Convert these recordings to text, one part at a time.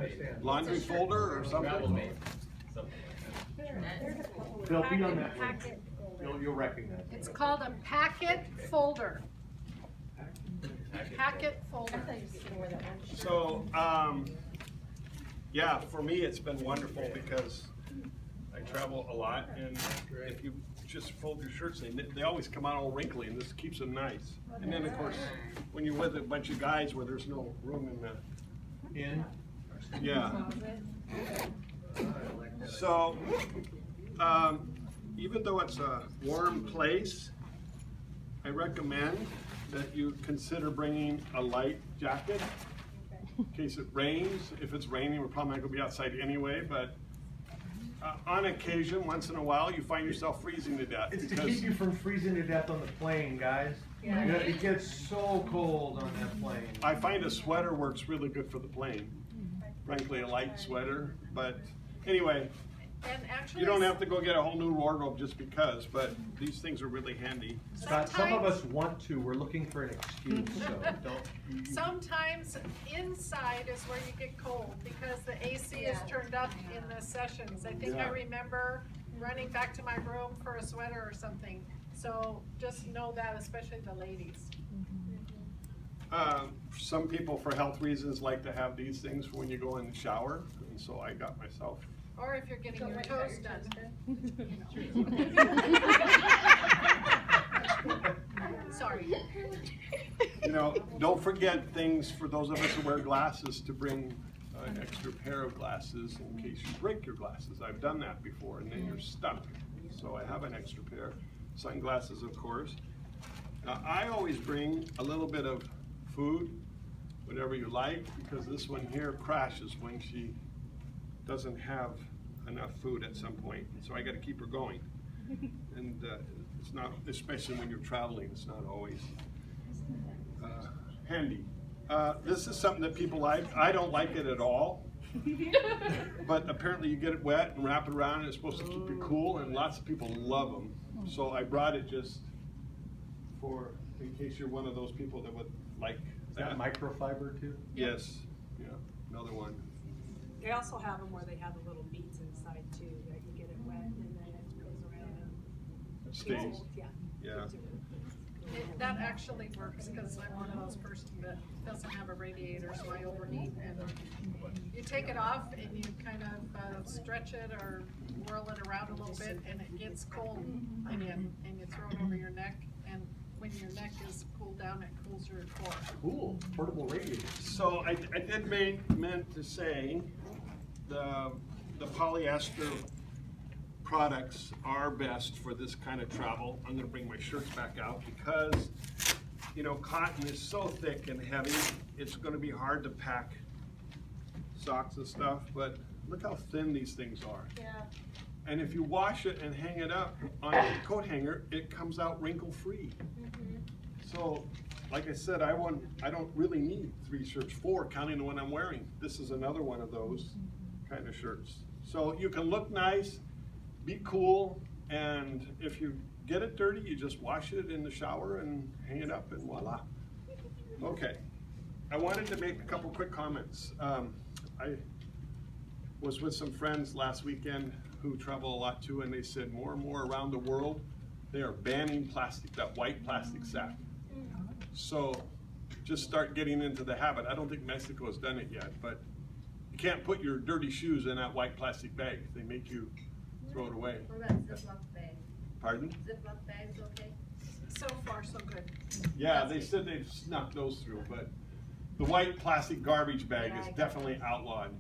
understand. Laundry folder or something? They'll be on that link. You'll recognize it. It's called a packet folder. Packet folder. So, yeah, for me, it's been wonderful because I travel a lot, and if you just fold your shirts, they always come out all wrinkly, and this keeps them nice. And then, of course, when you're with a bunch of guys where there's no room yeah. So, even though it's a warm place, I recommend that you consider bringing a light jacket in case it rains. If it's raining, we're probably not going to be outside anyway, but on occasion, once in a while, you find yourself freezing to death. It's to keep you from freezing to death on the plane, guys. Yeah. It gets so cold on that plane. I find a sweater works really good for the plane. Frankly, a light sweater, but anyway, And actually, you don't have to go get a whole new wardrobe just because, but these things are really handy. Scott, some of us want to. We're looking for an excuse, so don't. Sometimes inside is where you get cold because the AC is turned up in the sessions. I think I remember running back to my room for a sweater or something. So just know that, especially the ladies. Some people, for health reasons, like to have these things for when you go in the shower, and so I got myself. Or if you're getting your toes done. Sorry. You know, don't forget things for those of us who wear glasses to bring an extra pair of glasses in case you break your glasses. I've done that before, and then you're stuck. So I have an extra pair. Sunglasses, of course. Now, I always bring a little bit of food, whatever you like, because this one here crashes when she doesn't have enough food at some point, so I got to keep her going. And it's not, especially when you're traveling, it's not always handy. This is something that people like. I don't like it at all, but apparently you get it wet and wrap it around, and it's supposed to keep you cool, and lots of people love them. So I brought it just for, in case you're one of those people that would like that. Microfiber too? Yes, yeah, another one. They also have them where they have the little beads inside too, that you get it wet and then it goes around. It stays. Yeah. That actually works because I'm one of those persons that doesn't have a radiator, so I overheat. And you take it off and you kind of stretch it or whirl it around a little bit, and it gets cold again, and you throw it over your neck. And when your neck is cooled down, it cools your core. Cool, portable radiator. So I did meant to say the polyester products are best for this kind of travel. I'm going to bring my shirts back out because, you know, cotton is so thick and heavy, it's going to be hard to pack socks and stuff, but look how thin these things are. Yeah. And if you wash it and hang it up on a coat hanger, it comes out wrinkle-free. So, like I said, I don't really need 3 shirts, 4 counting the one I'm wearing. This is another one of those kind of shirts. So you can look nice, be cool, and if you get it dirty, you just wash it in the shower and hang it up, and voila. Okay, I wanted to make a couple quick comments. I was with some friends last weekend who travel a lot too, and they said more and more around the world, they are banning plastic, that white plastic sack. So just start getting into the habit. I don't think Mexico has done it yet, but you can't put your dirty shoes in that white plastic bag. They make you throw it away. What about Ziploc bags? Pardon? Ziploc bags, okay? So far, so good. Yeah, they said they've snuck those through, but the white plastic garbage bag is definitely outlawed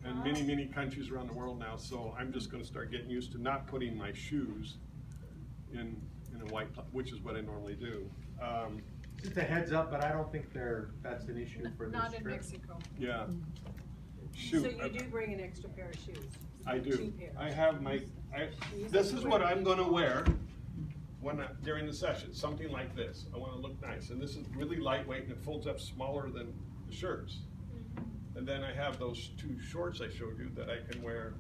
in many, many countries around the world now. So I'm just going to start getting used to not putting my shoes in a white, which is what I normally do. Just a heads up, but I don't think that's an issue for this Not in trip. Mexico. Yeah. Shoot. So you do bring an extra pair of shoes? I do. 2 pairs. I have this is what I'm gonna wear during the session, something like this. I wanna look nice, and this is really lightweight and it folds up smaller than the shirts. And then I have those 2 shorts I showed you that I can wear,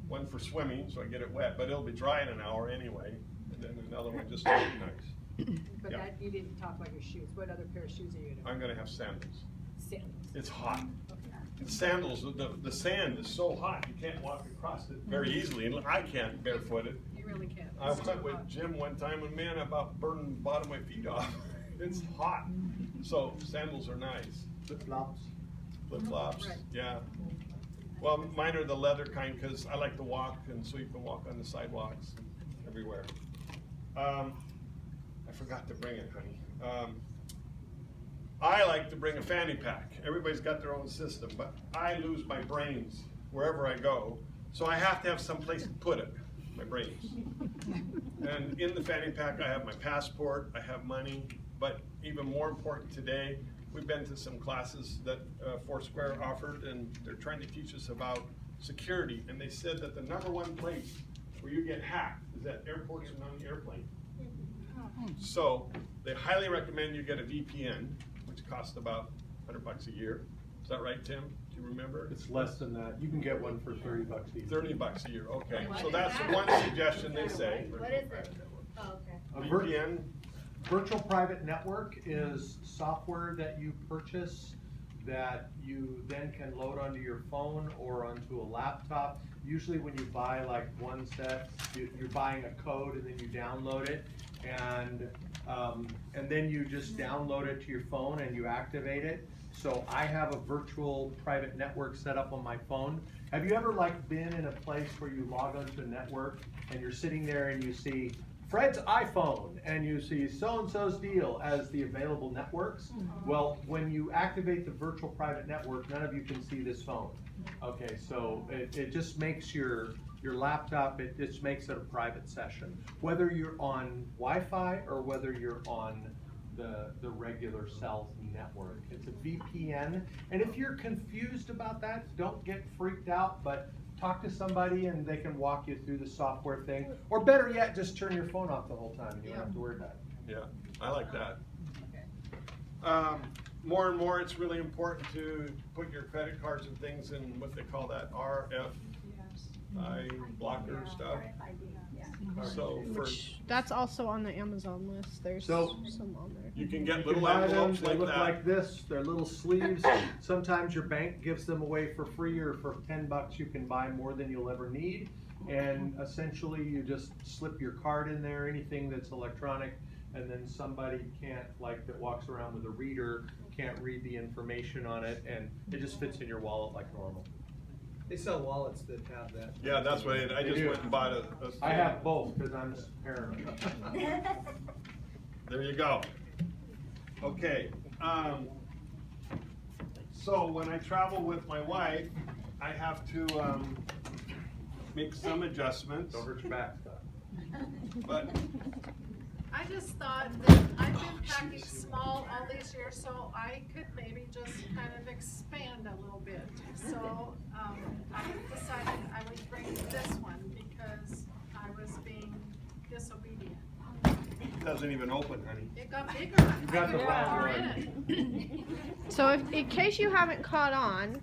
one for swimming, so I get it wet, but it'll be dry in an hour anyway, and then another one just to look nice. But Yeah. that, you didn't talk about your shoes. What other pair of shoes are you gonna wear? I'm gonna have sandals. Sandals. It's hot. sandals, the sand is so hot, you can't walk across it very easily, and I can't barefooted. You really can't. I It's too went with hot. Jim one time, and man, I about burned the bottom of my feet off. It's hot, so sandals are nice. Flip-flops. Flip-flops, Right. yeah. Well, mine are the leather kind, because I like to walk, and so you can walk on the sidewalks everywhere. I forgot to bring it, honey. I like to bring a fanny pack. Everybody's got their own system, but I lose my brains wherever I go, so I have to have some place to put it, my brains. And in the fanny pack, I have my passport, I have money, but even more important today, we've been to some classes that Foursquare offered, and they're trying to teach us about security, and they said that the #1 place where you get hacked is at airports and on the airplane. So they highly recommend you get a VPN, which costs about $100 a year. Is that right, Tim? Do you remember? It's less than that. You can get one for $30 a year. $30 a year, okay. What So is that's that? one suggestion they say. What is it? Oh, okay. A vir- VPN, Virtual private network is software that you purchase that you then can load onto your phone or onto a laptop. Usually when you buy like one set, you're buying a code and then you download it, and then you just download it to your phone and you activate it. So I have a virtual private network set up on my phone. Have you ever like been in a place where you log onto a network and you're sitting there and you see Fred's iPhone and you see so-and-so's deal as the available networks? Well, when you activate the virtual private network, none of you can see this phone. Okay, so it just makes your laptop, it just makes it a private session. Whether you're on Wi-Fi or whether you're on the regular cell network. It's a VPN, and if you're confused about that, don't get freaked out, but talk to somebody and they can walk you through the software thing. Or better yet, just turn your phone off the whole time and you don't have to worry about it. yeah, I like that. More and more, it's really important to put your credit cards and things in what they call that RFI blocker stuff. So for, That's also on the Amazon list. There's So- some on there. you can get You can little buy them, envelopes they like look that. like this, they're little sleeves. Sometimes your bank gives them away for free, or for $10 you can buy more than you'll ever need. And essentially you just slip your card in there, anything that's electronic, and then somebody that walks around with a reader can't read the information on it, and it just fits in your wallet like normal. They sell wallets that have that. Yeah, that's what I just do. went and bought a. I have both, because I'm paranoid. There you go. Okay, so when I travel with my wife, I have to, make some adjustments, Don't hurt your back, Scott. but I just thought that I've been packing small all these years, so I could maybe just kind of expand a little bit. So, I decided I would bring this one because I was being disobedient. it doesn't even open, honey. It got bigger. You got I the could wrong put more one. in it. So in case you haven't caught on,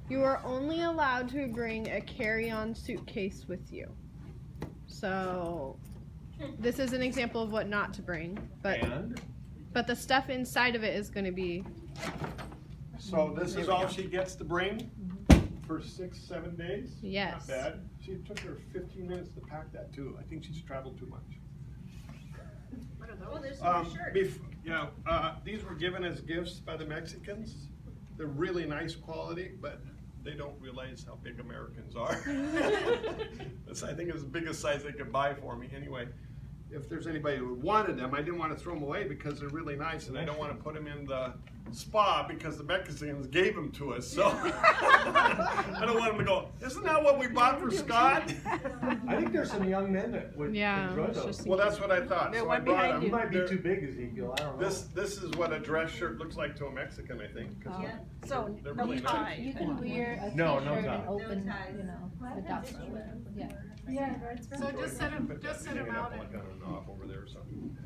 you are only allowed to bring a carry-on suitcase with you. So this is an example of what not to bring, but And the stuff inside of it is going to be. So this is all she gets to bring for 6-7 days? Yes. Not bad. She took her 15 minutes to pack that too. I think she's traveled too much. What are Oh, those? there's some shirts. These were given as gifts by the Mexicans. They're really nice quality, but they don't realize how big Americans are. That's, I think, is the biggest size they could buy for me. Anyway, if there's anybody who wanted them, I didn't want to throw them away because they're really nice, and I don't want to put them in the spa because the Mexicans gave them to us. So I don't want them to go, isn't that what we bought for Scott? I think there's some young men that would Yeah, enjoy it's those. just- Well, that's what I thought. There So I one brought behind them. You might be They're- too big, Ezekiel, I don't know. This is what a dress shirt looks like to a Mexican, I think. 'Cause Yeah. So, they're no really nice. tie. You can wear a No, t-shirt no and tie. open, No ties. you know, the top of it. Yeah. So just set them out Like and on and off over there or something.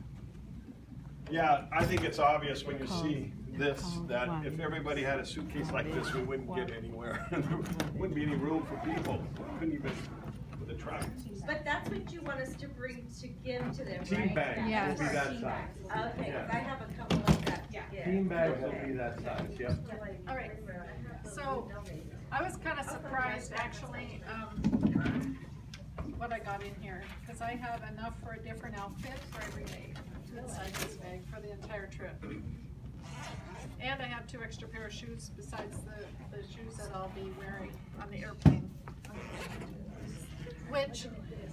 Yeah, I think it's obvious when you see this, that if everybody had a suitcase like this, we wouldn't get anywhere. There wouldn't be any room for people. Couldn't even with a truck. But that's what you want us to bring to give to them, Tea right? bag, Yes. would be that Tea size. bags. Okay, 'cause Yeah. I have a couple like that Bean bags will be that size, yep. All right, so I was kind of surprised actually, what I got in here, because I have enough for a different outfit for every day inside this bag for the entire trip. And I have 2 extra pair of shoes besides the shoes that I'll be wearing on the airplane. Which,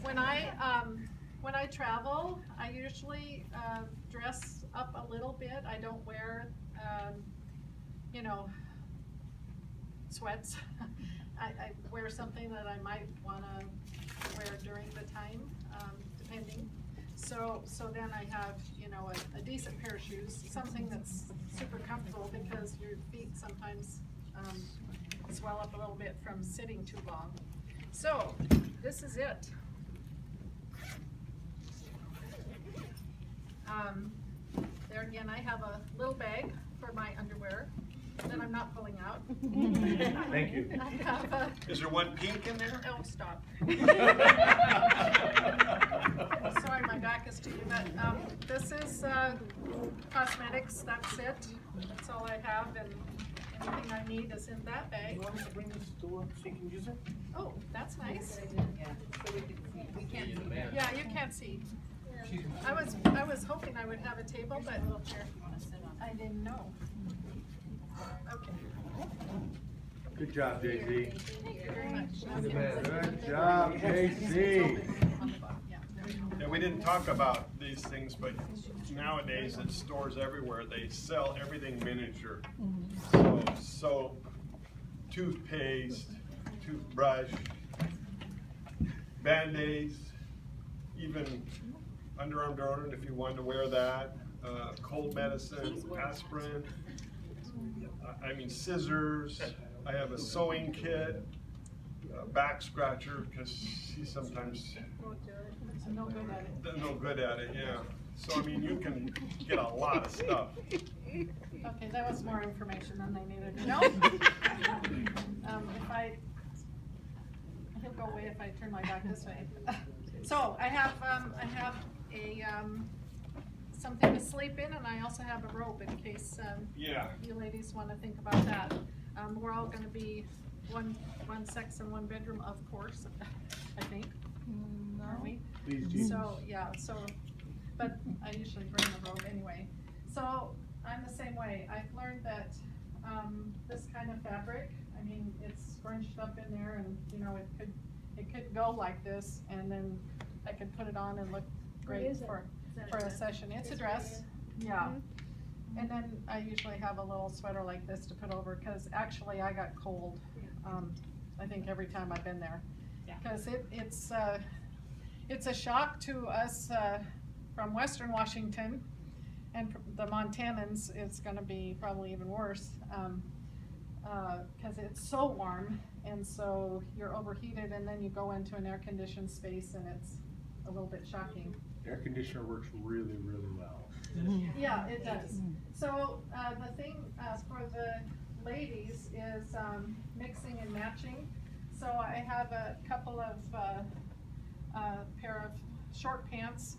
when I travel, I usually dress up a little bit. I don't wear, you know, sweats. I wear something that I might wanna wear during the time, depending. So then I have, you know, a decent pair of shoes, something that's super comfortable because your feet sometimes swell up a little bit from sitting too long. So this is it. There again, I have a little bag for my underwear that I'm not pulling out. Thank you. I have a, Is there one pink in there? oh, stop. Sorry, my back is to you, but this is cosmetics, that's it. That's all I have, and anything I need is in that bag. You want me to bring this stool up so you can use it? Oh, that's nice. We can't see that. Yeah, you can't see. I was hoping I would have a table, but I didn't know. Okay. Good job, JC. Thank you very much. Good job, JC. Yeah, we didn't talk about these things, but nowadays at stores everywhere, they sell everything miniature. So soap, toothpaste, toothbrush, Band-Aids, even underarm deodorant if you wanted to wear that, cold medicine, aspirin, I mean scissors, I have a sewing kit, a back scratcher, because she sometimes No good at it. no good at it, yeah. So I mean, you can get a lot of stuff. Okay, that was more information than they needed to know. He'll go away if I turn my back this way. So I have a something to sleep in, and I also have a robe in case Yeah. you ladies want to think about that. We're all going to be one sex and one bedroom, of course. I think. Aren't we? Please, Jesus. So, yeah, but I usually bring the robe anyway. So, I'm the same way. I've learned that, this kind of fabric, I mean, it's scrunched up in there and, you know, it could go like this, and then I could put it on and look great for a session. It's a dress, yeah. And then I usually have a little sweater like this to put over, cause actually I got cold, I think every time I've been there. Cause it's a shock to us, from Western Washington, and the Montanans, it's gonna be probably even worse, cause it's so warm, and so you're overheated, and then you go into an air-conditioned space, and it's a little bit shocking. Air conditioner works really, really well. Yeah, it does. So, the thing, for the ladies is, mixing and matching. So I have a couple of, pair of short pants,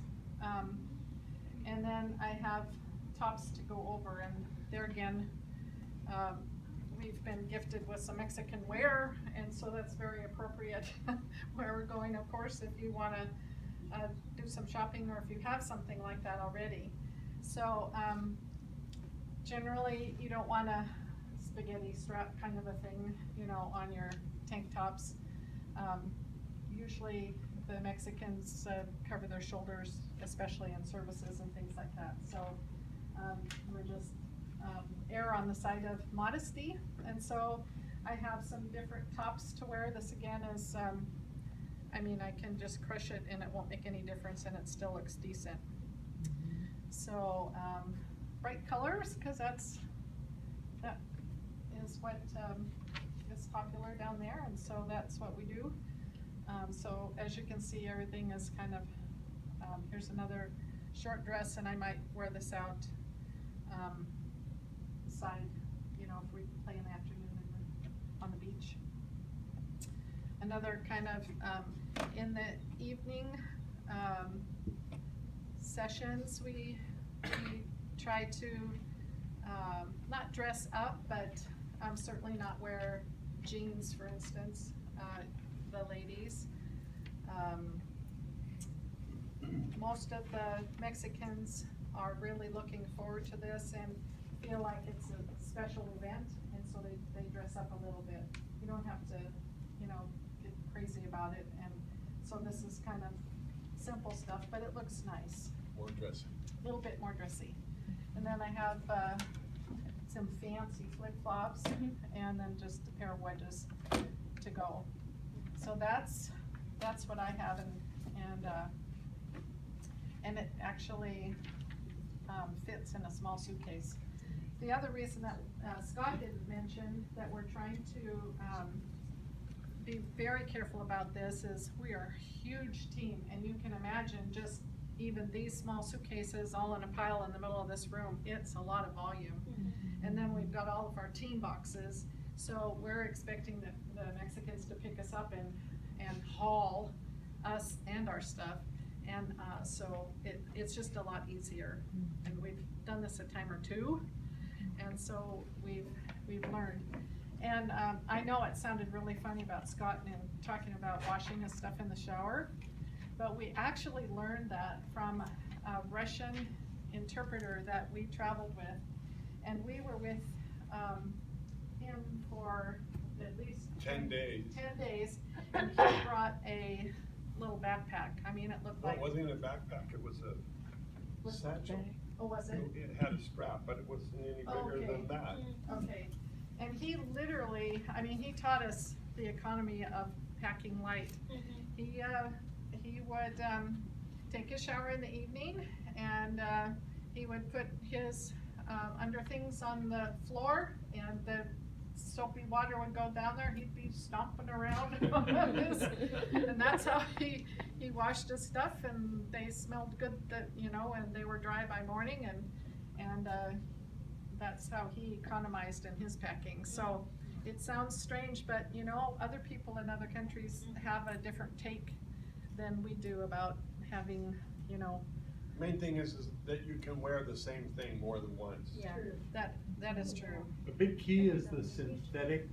and then I have tops to go over, and there again, we've been gifted with some Mexican wear, and so that's very appropriate where we're going, of course, if you wanna do some shopping, or if you have something like that already. So, generally, you don't want a spaghetti strap kind of a thing, you know, on your tank tops. Usually the Mexicans cover their shoulders, especially in services and things like that. So, we're just err on the side of modesty, and so I have some different tops to wear. This again is, I mean, I can just crush it and it won't make any difference, and it still looks decent. So, bright colors, because that is what is popular down there, and so that's what we do. So as you can see, everything is kind of, here's another short dress, and I might wear this out side, you know, if we play in the afternoon on the beach. Another kind of, in the evening sessions, we try to not dress up, but certainly not wear jeans, for instance, the ladies. Most of the Mexicans are really looking forward to this and feel like it's a special event, and so they dress up a little bit. You don't have to, get crazy about it, and so this is kind of simple stuff, but it looks nice. More dressing. A little bit more dressy. And then I have some fancy flip-flops, and then just a pair of wedges to go. So that's what I have, and it actually fits in a small suitcase. The other reason that Scott didn't mention that we're trying to be very careful about this is we are a huge team, and you can imagine just even these small suitcases all in a pile in the middle of this room, it's a lot of volume. And then we've got all of our team boxes, so we're expecting the Mexicans to pick us up and haul us and our stuff. And so it's just a lot easier. And we've done this a time or two, and so we've learned. And I know it sounded really funny about Scott and talking about washing his stuff in the shower, but we actually learned that from a Russian interpreter that we traveled with, and we were with him for at least 10 days. 10 days, and he brought a little backpack. I mean, it looked Well, like. it wasn't even a backpack, it was a satchel. Oh, was it? It had a strap, but it wasn't any bigger Okay. than that. Okay, and he literally, I mean, he taught us the economy of packing light. He would take a shower in the evening, and he would put his under things on the floor, and the soapy water would go down there. He'd be stomping around and that's how he washed his stuff, and they smelled good, and they were dry by morning, and that's how he economized in his packing. So it sounds strange, but other people in other countries have a different take than we do about having, Main thing is that you can wear the same thing more than once. Yeah. that is true. The big key is the synthetic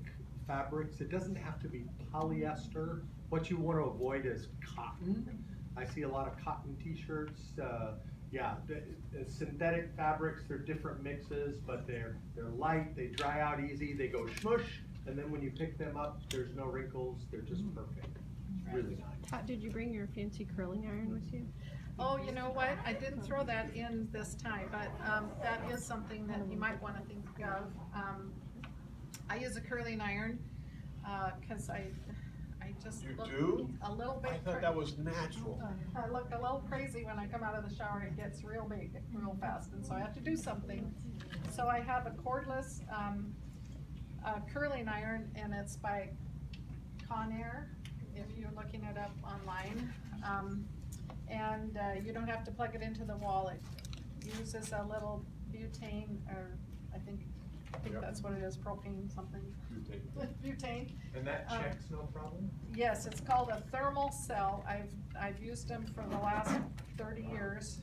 fabrics. It doesn't have to be polyester. What you want to avoid is cotton. I see a lot of cotton t-shirts. The synthetic fabrics, they're different mixes, but they're light, they dry out easy, they go smush, and then when you pick them up, there's no wrinkles, they're just perfect. Really nice. Pat, did you bring your fancy curling iron with you? Oh, you know what? I didn't throw that in this time, but that is something that you might want to think of. I use a curling iron because I just You look do? a little bit. I thought that was natural. I look a little crazy when I come out of the shower. It gets real big, real fast, and so I have to do something. So I have a cordless curling iron, and it's by Conair, if you're looking it up online. And you don't have to plug it into the wall. It uses a little butane, or I think Yep. that's what it is, propane something. Butane. And that checks no problem? Yes, it's called a thermal cell. I've used them for the last 30 years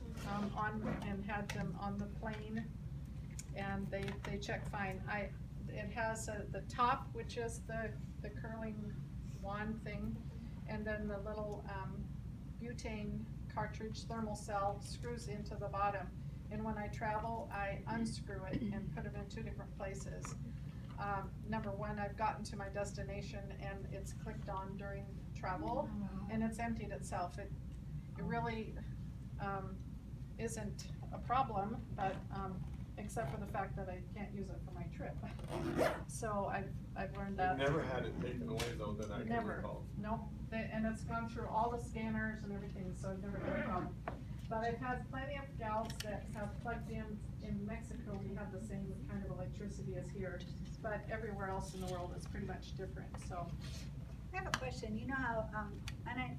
and had them on the plane, and they check fine. It has the top, which is the curling wand thing, and then the little butane cartridge thermal cell screws into the bottom. And when I travel, I unscrew it and put them in 2 different places. Number one, I've gotten to my destination and it's clicked on during travel, and it's emptied itself. It really isn't a problem, but except for the fact that I can't use it for my trip. So I've learned that. I've never had it taken away though that I can Never, recall. nope, and it's gone through all the scanners and everything, so I've never had a problem. But I've had plenty of gals that have plugged in Mexico, we have the same kind of electricity as here, but everywhere else in the world is pretty much different, so. I have a question. You know how, and